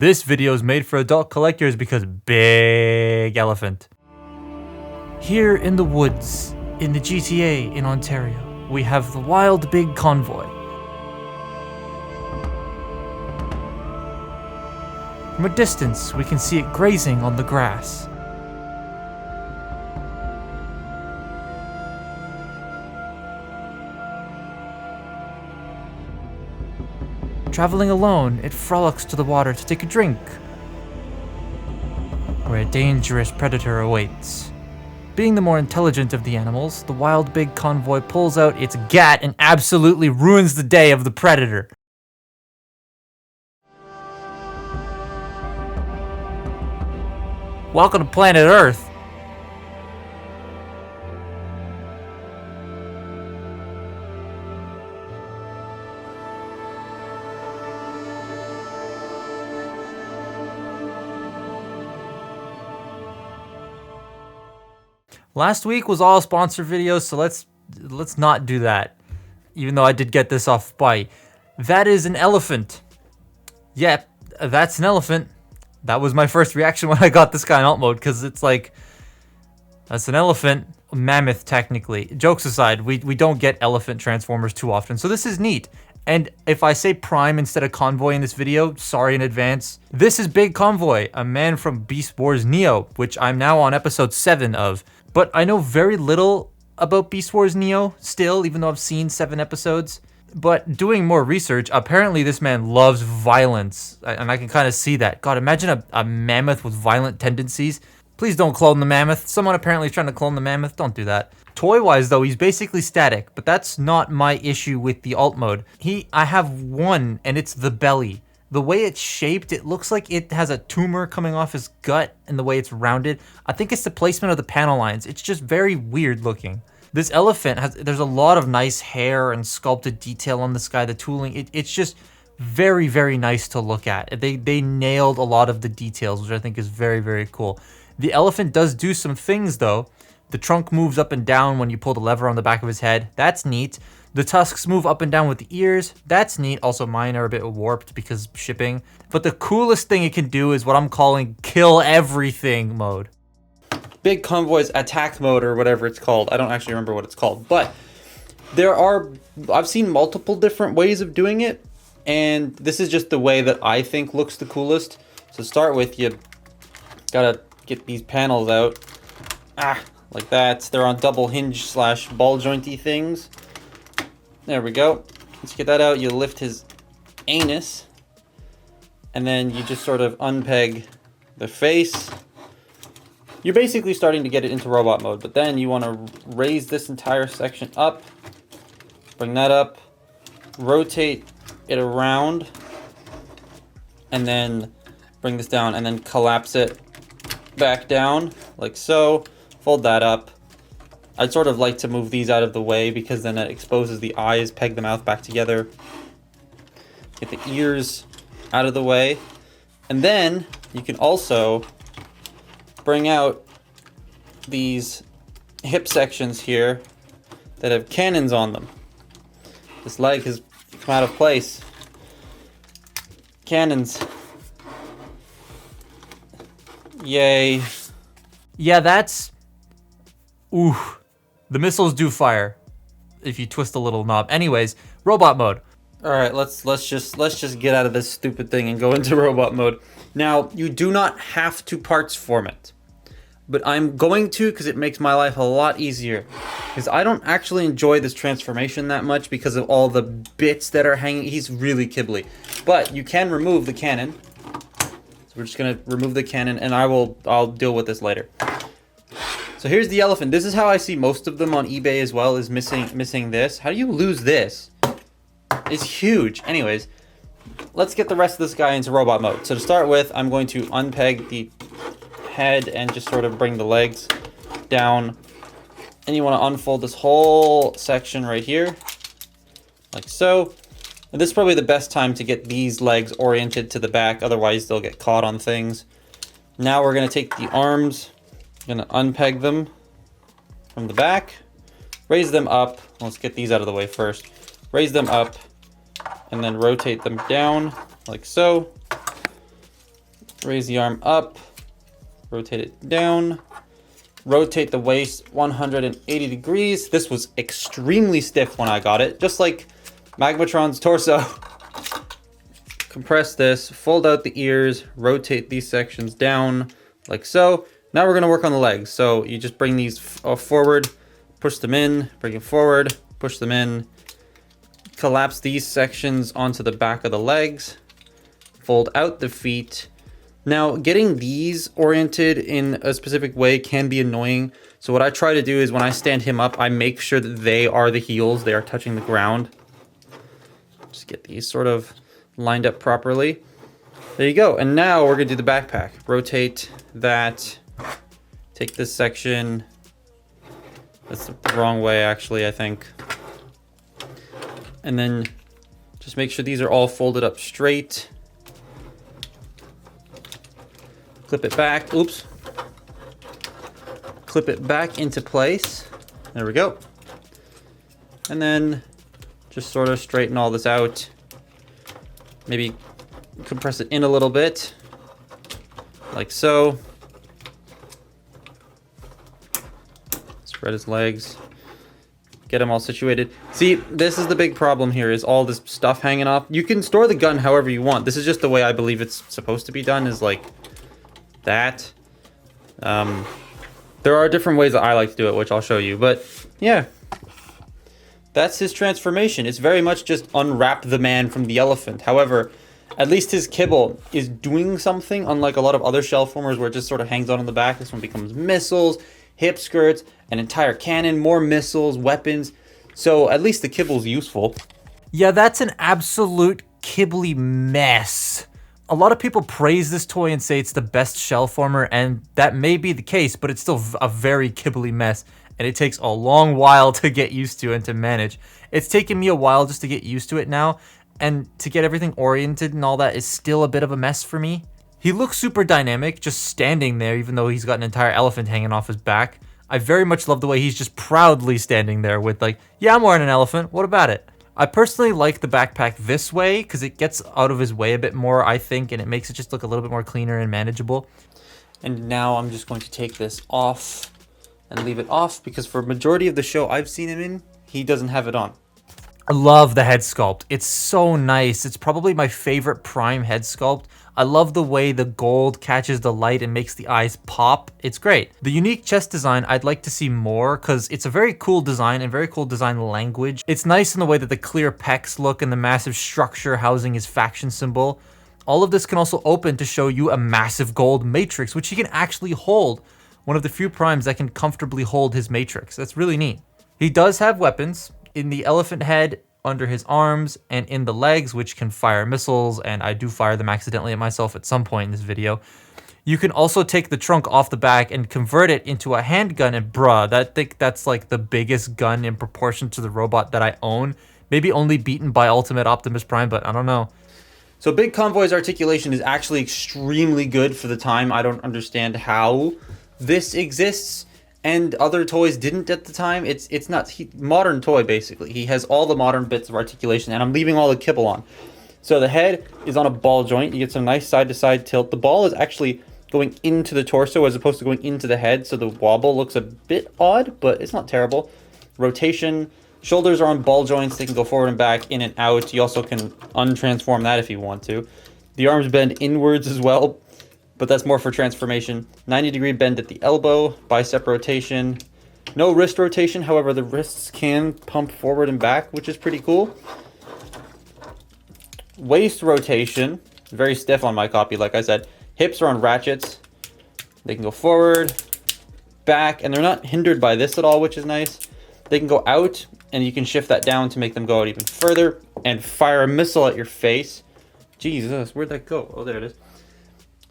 This video is made for adult collectors because big elephant. Here in the woods, in the GTA in Ontario, we have the wild big convoy. From a distance, we can see it grazing on the grass. Traveling alone, it frolics to the water to take a drink, where a dangerous predator awaits. Being the more intelligent of the animals, the wild big convoy pulls out its gat and absolutely ruins the day of the predator. Welcome to planet Earth. Last week was all sponsor videos, so let's not do that. Even though I did get this off by. That is an elephant. Yep, that's an elephant. That was my first reaction when I got this guy in alt mode, because it's like, that's an elephant. Mammoth, technically. Jokes aside, we don't get elephant transformers too often, so this is neat. And if I say Prime instead of Convoy in this video, sorry in advance. This is Big Convoy, a man from Beast Wars Neo, which I'm now on episode 7 of. But I know very little about Beast Wars Neo still, even though I've seen 7 episodes. But doing more research, apparently this man loves violence, and I can kind of see that. God, imagine a mammoth with violent tendencies. Please don't clone the mammoth. Someone apparently is trying to clone the mammoth. Don't do that. Toy-wise, though, he's basically static, but that's not my issue with the alt mode. I have one, and it's the belly. The way it's shaped, it looks like it has a tumor coming off his gut, and the way it's rounded. I think it's the placement of the panel lines. It's just very weird looking. This elephant there's a lot of nice hair and sculpted detail on this guy, the tooling. It's just very, very nice to look at. They nailed a lot of the details, which I think is very, very cool. The elephant does do some things, though. The trunk moves up and down when you pull the lever on the back of his head. That's neat. The tusks move up and down with the ears. That's neat. Also, mine are a bit warped because shipping. But the coolest thing it can do is what I'm calling kill everything mode. Big Convoy's attack mode, or whatever it's called. I don't actually remember what it's called. But I've seen multiple different ways of doing it. And this is just the way that I think looks the coolest. So to start with, you gotta get these panels out. Like that. They're on double hinge / ball jointy things. There we go. Once you get that out, you lift his anus. And then you just sort of unpeg the face. You're basically starting to get it into robot mode. But then you want to raise this entire section up. Bring that up. Rotate it around. And then bring this down. And then collapse it back down. Like so. Fold that up. I'd sort of like to move these out of the way because then it exposes the eyes, peg the mouth back together. Get the ears out of the way. And then you can also bring out these hip sections here that have cannons on them. This leg has come out of place. Cannons. Yay. Yeah, that's... Ooh. The missiles do fire if you twist a little knob. Anyways, robot mode. All right, let's just get out of this stupid thing and go into robot mode. Now, you do not have to parts form it, but I'm going to because it makes my life a lot easier. Because I don't actually enjoy this transformation that much because of all the bits that are hanging. He's really kibbly, but you can remove the cannon. So we're just gonna remove the cannon, and I'll deal with this later. So here's the elephant. This is how I see most of them on eBay as well, is missing this. How do you lose this? It's huge. Anyways, let's get the rest of this guy into robot mode. So to start with, I'm going to unpeg the head and just sort of bring the legs down. And you want to unfold this whole section right here, like so. And this is probably the best time to get these legs oriented to the back, otherwise they'll get caught on things. Now we're going to take the arms. Gonna unpeg them from the back, raise them up. Let's get these out of the way first. Raise them up, and then rotate them down like so. Raise the arm up, rotate it down, rotate the waist 180 degrees. This was extremely stiff when I got it, just like Magmatron's torso. Compress this, fold out the ears, rotate these sections down like so. Now we're gonna work on the legs. So you just bring these forward, push them in, bring it forward, push them in, collapse these sections onto the back of the legs, fold out the feet. Now, getting these oriented in a specific way can be annoying. So what I try to do is when I stand him up, I make sure that they are the heels, they are touching the ground. Just get these sort of lined up properly. There you go. And now we're gonna do the backpack. Rotate that, take this section. That's the wrong way, actually, I think. And then just make sure these are all folded up straight. Clip it back, oops. Clip it back into place. There we go. And then just sort of straighten all this out. Maybe compress it in a little bit, like so. Spread his legs. Get him all situated. See, this is the big problem here, is all this stuff hanging off. You can store the gun however you want. This is just the way I believe it's supposed to be done, is like that. There are different ways that I like to do it, which I'll show you. But yeah, that's his transformation. It's very much just unwrap the man from the elephant. However, at least his kibble is doing something, unlike a lot of other shell formers where it just sort of hangs out on the back. This one becomes missiles, hip skirts, an entire cannon, more missiles, weapons. So at least the kibble's useful. Yeah, that's an absolute kibbly mess. A lot of people praise this toy and say it's the best shell former, and that may be the case, but it's still a very kibbly mess, and it takes a long while to get used to and to manage. It's taken me a while just to get used to it now, and to get everything oriented and all that is still a bit of a mess for me. He looks super dynamic, just standing there, even though he's got an entire elephant hanging off his back. I very much love the way he's just proudly standing there with like, yeah, I'm wearing an elephant, what about it? I personally like the backpack this way because it gets out of his way a bit more, I think, and it makes it just look a little bit more cleaner and manageable. And now I'm just going to take this off and leave it off because for majority of the show I've seen him in, he doesn't have it on. I love the head sculpt. It's so nice. It's probably my favorite Prime head sculpt. I love the way the gold catches the light and makes the eyes pop. It's great. The unique chest design, I'd like to see more because it's a very cool design and very cool design language. It's nice in the way that the clear pecs look and the massive structure housing his faction symbol. All of this can also open to show you a massive gold matrix, which he can actually hold. One of the few primes that can comfortably hold his matrix. That's really neat. He does have weapons in the elephant head, under his arms, and in the legs, which can fire missiles, and I do fire them accidentally at myself at some point in this video. You can also take the trunk off the back and convert it into a handgun, and bruh, I think that's like the biggest gun in proportion to the robot that I own. Maybe only beaten by Ultimate Optimus Prime, but I don't know. So Big Convoy's articulation is actually extremely good for the time. I don't understand how this exists and other toys didn't at the time. It's nuts. Modern toy, basically. He has all the modern bits of articulation, and I'm leaving all the kibble on. So the head is on a ball joint. You get some nice side-to-side tilt. The ball is actually going into the torso as opposed to going into the head, so the wobble looks a bit odd, but it's not terrible. Rotation. Shoulders are on ball joints. They can go forward and back, in and out. You also can untransform that if you want to. The arms bend inwards as well, but that's more for transformation. 90-degree bend at the elbow, bicep rotation. No wrist rotation, however, the wrists can pump forward and back, which is pretty cool. Waist rotation, very stiff on my copy, like I said. Hips are on ratchets. They can go forward, back, and they're not hindered by this at all, which is nice. They can go out, and you can shift that down to make them go out even further and fire a missile at your face. Jesus, where'd that go? Oh, there it is.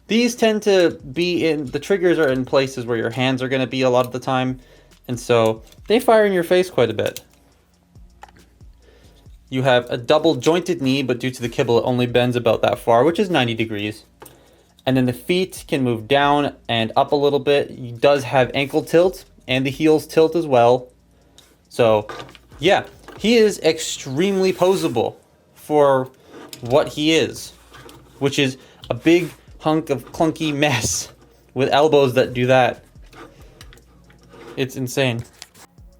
These tend to be in, the triggers are in places where your hands are going to be a lot of the time, and so they fire in your face quite a bit. You have a double jointed knee, but due to the kibble, it only bends about that far, which is 90 degrees. And then the feet can move down and up a little bit. He does have ankle tilt, and the heels tilt as well. So, yeah, he is extremely poseable for what he is, which is a big hunk of clunky mess with elbows that do that. It's insane.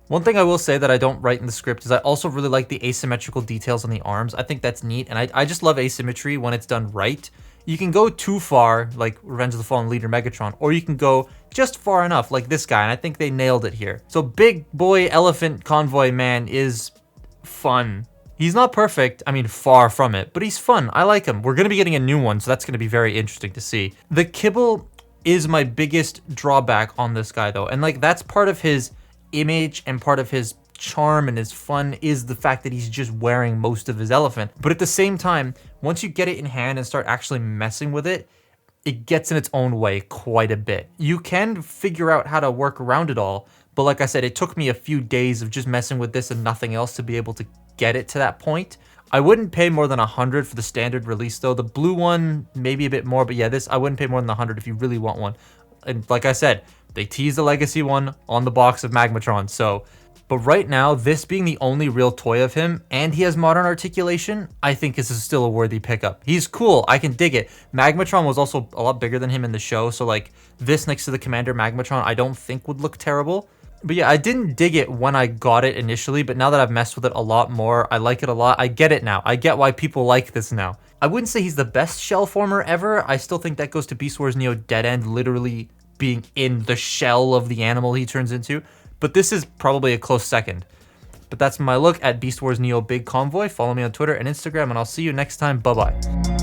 One thing I will say that I don't write in the script is I also really like the asymmetrical details on the arms. I think that's neat, and I just love asymmetry when it's done right. You can go too far, like Revenge of the Fallen Leader Megatron, or you can go just far enough, like this guy, and I think they nailed it here. So Big Boy Elephant Convoy Man is fun. He's not perfect, I mean far from it, but he's fun. I like him. We're going to be getting a new one, so that's going to be very interesting to see. The Kibble is my biggest drawback on this guy though, and like that's part of his image and part of his charm and his fun is the fact that he's just wearing most of his elephant. But at the same time, once you get it in hand and start actually messing with it, it gets in its own way quite a bit. You can figure out how to work around it all, but like I said, it took me a few days of just messing with this and nothing else to be able to get it to that point. I wouldn't pay more than 100 for the standard release though. The blue one, maybe a bit more, but yeah, this I wouldn't pay more than 100 if you really want one. And like I said, they teased the legacy one on the box of Magmatron, so... But right now, this being the only real toy of him, and he has modern articulation, I think this is still a worthy pickup. He's cool, I can dig it. Magmatron was also a lot bigger than him in the show, so like, this next to the Commander Magmatron I don't think would look terrible. But yeah, I didn't dig it when I got it initially, but now that I've messed with it a lot more, I like it a lot. I get it now. I get why people like this now. I wouldn't say he's the best shell former ever. I still think that goes to Beast Wars Neo Dead End literally being in the shell of the animal he turns into. But this is probably a close second. But that's my look at Beast Wars Neo Big Convoy. Follow me on Twitter and Instagram, and I'll see you next time. Bye-bye.